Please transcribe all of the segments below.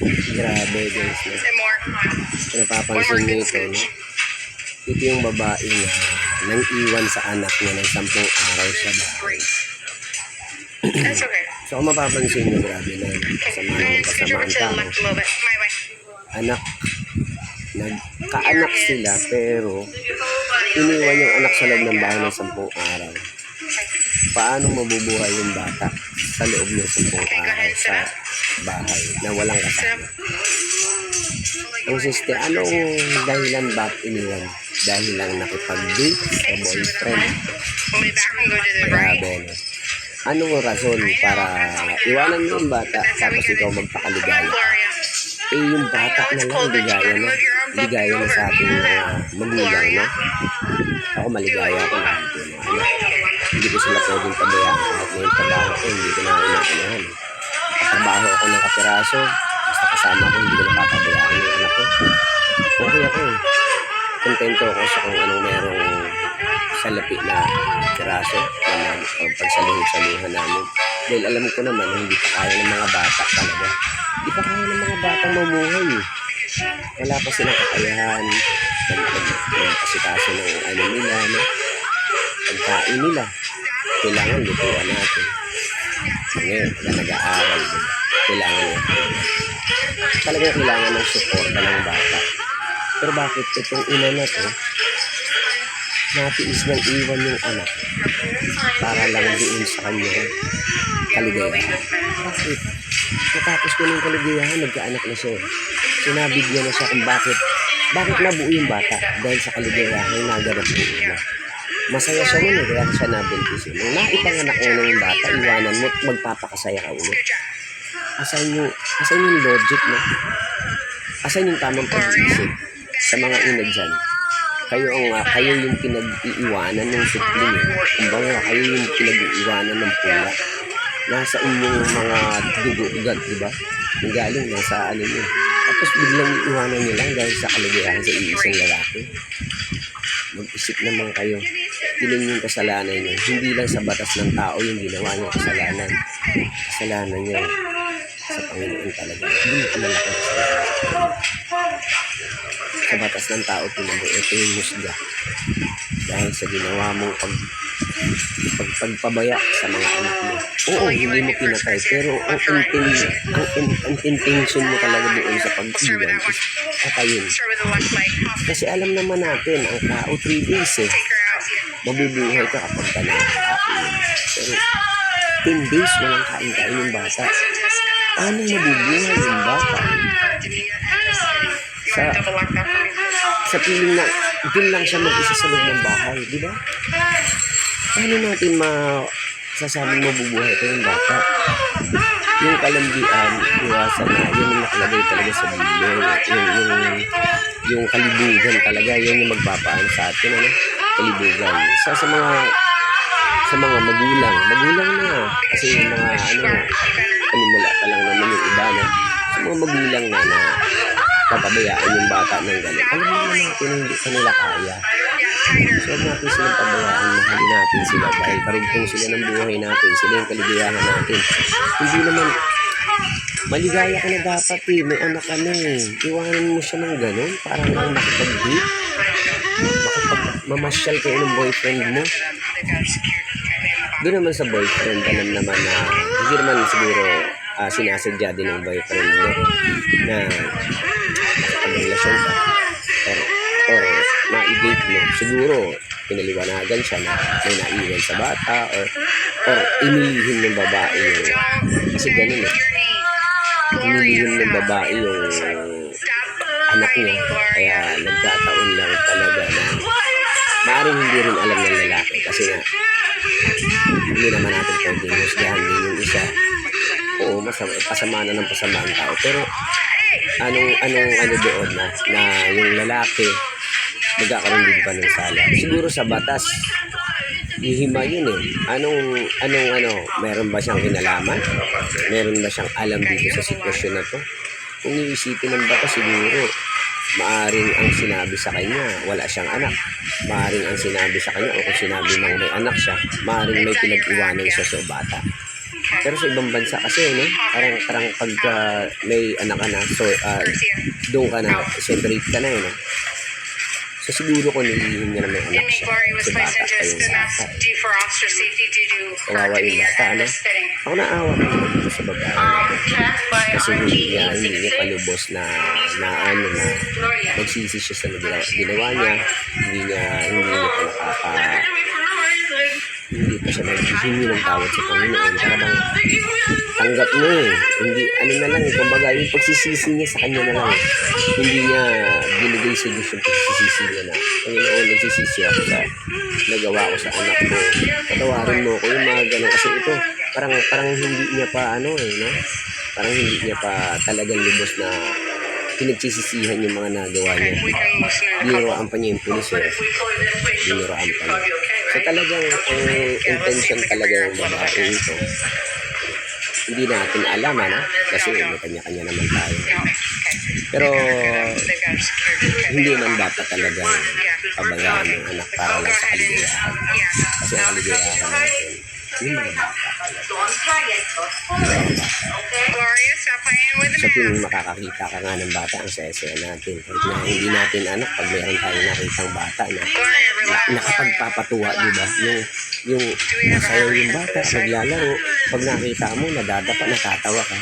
Grabe guys, no? Kung napapansin nyo ito, no? Ito yung babae na nang iwan sa anak niya ng 10 araw sa bahay. So kung mapapansin nyo, grabe na kasamaan tao. Anak, nagkaanak sila pero iniwan yung anak sa loob ng bahay ng 10 araw. Paano mabubuhay yung bata sa loob ng 10 araw sa bahay na walang kasama? Ang sister, anong dahilan bakit iniwan? Dahil lang nakipag-date sa boyfriend. Grabe, no? Anong rason para iwanan mo yung bata tapos ikaw magpakaligaya? Eh, yung bata na lang ligaya na sa ating magulang, no? Ako maligaya ako na. Hindi ko sila pwedeng pabayaan kahit may trabaho ko, hindi ko na inaanahan. Trabaho ako ng kapiraso, basta kasama ko, hindi ko napapabayaan yung anak ko. Okay ako eh. Kontento ako sa kung anong merong salapi na piraso na pagsaluhan namin. Dahil alam ko naman, hindi pa kaya ng mga bata talaga. Hindi pa kaya ng mga batang mamuhay eh. Wala pa silang kakayahan, kasikaso ng ano nila, no? Pagkain nila, kailangan lutuan natin. Ngayon, pag nag-aaral, kailangan talaga kailangan ng suporta ng bata. Pero bakit itong ina na to, natiis ng iwan yung anak para lang doon sa kanya kaligayahan? Bakit? Natapos ko ng kaligayahan, nagkaanak na siya. Sinabigyan na siya kung bakit nabuo yung bata dahil sa kaligayahan naganap ko ina. Masaya siya nun eh, kaya siya nabuntis. Nung naipanganak mo na yung bata, iwanan mo, magpapakasaya ka ulit. Asan yung logic, no? Asan yung tamang pag-iisip sa mga ina dyan? Kayo yung pinag-iiwanan ng supling. Kumbaga, kayo yung pinag-iiwanan ng pula. Nasa inyong mga dugo-ugat, diba? Yung galing, nasa ano nyo. Tapos biglang iiwanan nyo lang dahil sa kaligayahan sa iisang lalaki. Mag-isip naman kayo. Tingnan yung kasalanan nyo. Hindi lang sa batas ng tao yung ginawa nyo kasalanan. Kasalanan nyo sa Panginoon talaga. Hindi mo kalalaki kasalanan. Sa batas ng tao, pinag ito yung musga. Dahil sa ginawa mong pagpabaya sa mga anak mo. Oo, hindi mo pinatay. Pero ang intention mo talaga doon sa pag-iwan is patayin. Kasi alam naman natin, ang tao 3 days eh. Mabubuhay ka kapag ka nakakain. Pero 10 days walang kain-kain yung bata. Paano mabubuhay yung bata? Sa piling na doon lang siya mag-isa sa loob ng bahay, di ba? Paano natin masasabing mabubuhay ito yung bata? Yung kalambian, iwasan na, yun yung nakalagay talaga sa Biblia. Yung kalibugan talaga, yun yung magpapaan sa atin, ano? Kalibugan. Sa mga magulang na. Kasi yung mga, panimula pa lang naman yung iba, no? Sa mga magulang na papabayaan yung bata ng gano'n. Alam naman natin na hindi kanila kaya. So, huwag natin silang pabayaan, mahalin natin sila dahil karugtong sila ng buhay natin, sila yung kaligayahan natin. Hindi naman, maligaya ka na dapat eh, may anak ka na eh. Iwanan mo siya ng gano'n, parang lang makipag-date, mamasyal kayo ng boyfriend mo. Doon naman sa boyfriend, alam naman na, hindi naman siguro sinasadya din ng boyfriend mo na pag-relasyon ka or ma-date mo. Siguro, pinaliwanagan siya na may naiwan sa bata or inilihim ng babae yung, kasi ganun eh. Inilihim ng babae yung anak niya. Kaya nagkataon lang talaga na maaaring hindi rin alam ng lalaki kasi nga hindi naman natin pwedeng husgahan din yung isa. Oo, pasama na ng pasama ang tao. Pero anong doon na yung lalaki magkakaroon din pa ng sala. Siguro sa batas ihima yun eh. Meron ba siyang kinalaman? Meron ba siyang alam dito sa sitwasyon na to? Kung iisipin ng batas, siguro maaring ang sinabi sa kanya wala siyang anak. Maaring ang sinabi sa kanya o kung sinabi mang may anak siya, maaring may pinag-iwanan siya sa bata. Pero sa ibang bansa kasi, no? Parang pagka may anak ka na, so, doon ka na, separate ka na, no? So siguro kung nilihim niya na may anak siya, si bata pa yung bata. Kawawa yung bata, ano? Ako naawa ko naman dito sa babae. Kasi hindi niya palubos na nagsisi siya sa ginawa niya. Hindi niya pa hindi pa siya naghihingi ng tawad sa Panginoon. Parang tanggap mo hindi, na lang, kumbaga yung pagsisisi niya sa kanya na lang. Hindi niya binigay solusyon pagsisisi niya na, Panginoon, nagsisisi ako sa nagawa ko sa anak ko. Patawarin mo ko yung mga ganun. Kasi ito, parang hindi niya pa, no? Parang hindi niya pa talagang lubos na pinagsisisihan yung mga nagawa niya. Binuraan pa niya yung pulis. Binuraan pa niya. So talagang ang intention talaga yung babae ito. Hindi natin alam, kasi may kanya-kanya naman tayo. Pero hindi man dapat talaga pabayaan ng anak para lang sa kaligayahan. Kasi ang kaligayahan natin, yung mga bata. Sa tuwing makakakita ka nga ng bata, ang saya-saya natin. Kahit na hindi natin anak, pag mayroon tayong nakitang bata na nakapagpapatuwa, diba? Yung masayaw yung bata, naglalaro, pag nakita mo, nadadapa, natatawa ka.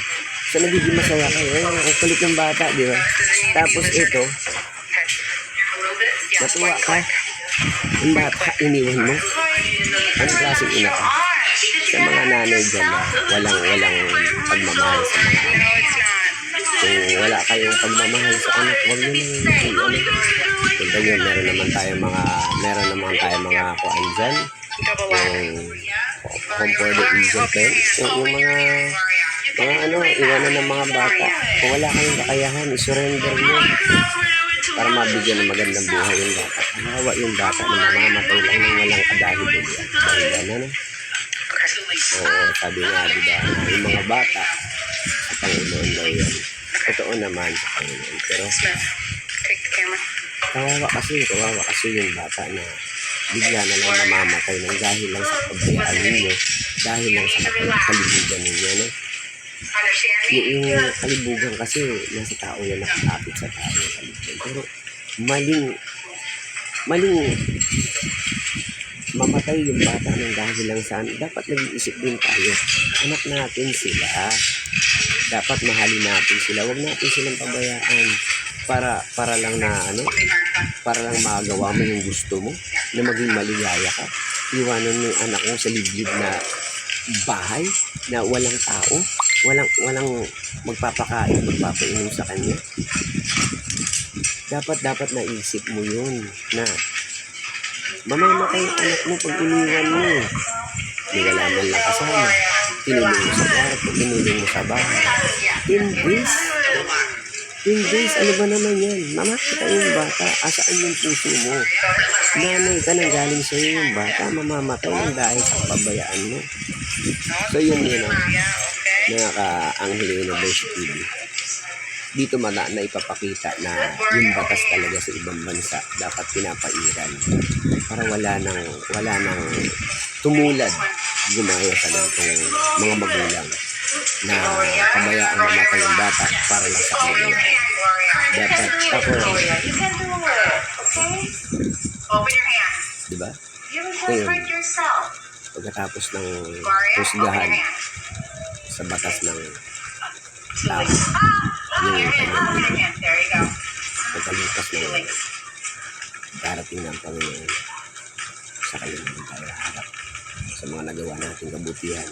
So nagiging masaya kayo. Ang kulit ng bata, diba? Tapos ito, natuwa ka. Yung bata, iniwan mo. Anong klaseng ina ka? Sa mga nanay dyan na walang pagmamahal sa mga anak. Kung wala kayong pagmamahal sa anak, huwag nyo nang Punta nyo, meron naman tayo mga kuhaan dyan. Yung home for the aged parents. Yung mga iwanan ng mga bata. Kung wala kayong kakayahan, isurrender nyo. Para mabigyan ng magandang buhay yung bata. Kawawa yung bata na mamamatay lang ng walang kadahil. Dahil oo, sabi nga, diba, yung mga bata sa Panginoon daw yan. Totoo naman sa Panginoon. Pero kawawa kasi yung bata na bigla na lang namamatay ng dahil lang sa pagbayaan ninyo, dahil lang sa kalibugan ninyo, no? Yung kalibugan kasi nasa tao na nakakapit sa tao yung kalibugan. Pero maling mamatay yung bata ng dahil lang saan. Dapat nag-iisip din tayo. Anak natin sila. Dapat mahalin natin sila. Huwag natin silang pabayaan para lang para lang magawa mo yung gusto mo, na maging maligaya ka. Iwanan mo yung anak mo sa liblib na bahay na walang tao, walang magpapakain, magpapainom sa kanya. Dapat naisip mo yun na mamamatay ang anak mo pag iniwan mo. Di wala man lang kasama. Tinulong mo sa kwarto, tinulong mo sa bahay. 10 days, ano ba naman yan? Mamakita yung bata, asaan yung puso mo? Nanay ka nang galing sa'yo yung bata, mamamatay lang dahil sa pabayaan mo. So yun mga ka-Anghel University. Dito na ipapakita na yung batas talaga sa ibang bansa dapat pinapairan para wala nang tumulad gumaya sa ganitong mga magulang na pabayaan mamatay yung bata para lang sa kanila. Dapat ako, diba? Ngayon, pagkatapos ng husgahan sa batas ng tao, yung kanyang pagkalipas ng darating ng Panginoon sa kanyang tayo harap sa mga nagawa natin kabutihan,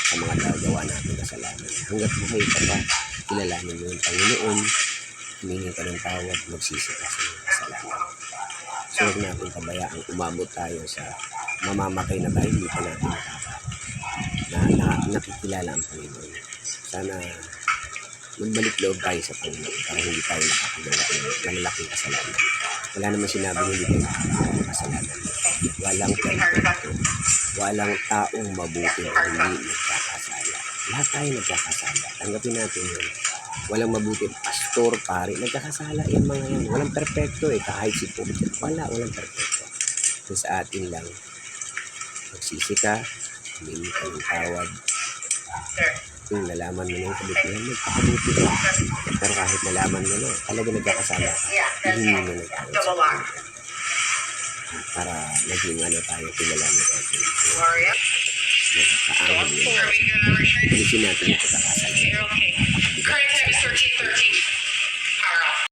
sa mga nagawa natin kasalanan. Hanggat buhay ka pa, kilalanin mo yung Panginoon, humingi ka ng tawad, magsisi ka sa kasalanan. So huwag natin kabayaan umabot tayo sa mamamatay na tayo, hindi pa natin nakikilala ang Panginoon. Sana magbalik loob tayo sa Panginoon para hindi tayo nakakagawa ng malalaking kasalanan. Wala naman sinabi hindi tayo nakakagawa ng kasalanan. Walang perfecto. Walang taong mabuti o hindi nagkakasala. Lahat tayo nagkakasala. Tanggapin natin yun. Walang mabuti. Pastor, pare, nagkakasala yung mga yan. Walang perfecto kahit si Putin. Walang perfecto. So sa atin lang, magsisi ka, humingi ka ng tawad, Kung nalaman mo ng kabutihan, magpakabuti ka. Pero kahit nalaman mo na, talaga nagkakasala ka, hindi mo na tayo. Para naging ano tayo, kilala mo tayo. Nagkakaangin yun. Pilisin natin yung pagkakasala. Current time is 13:13.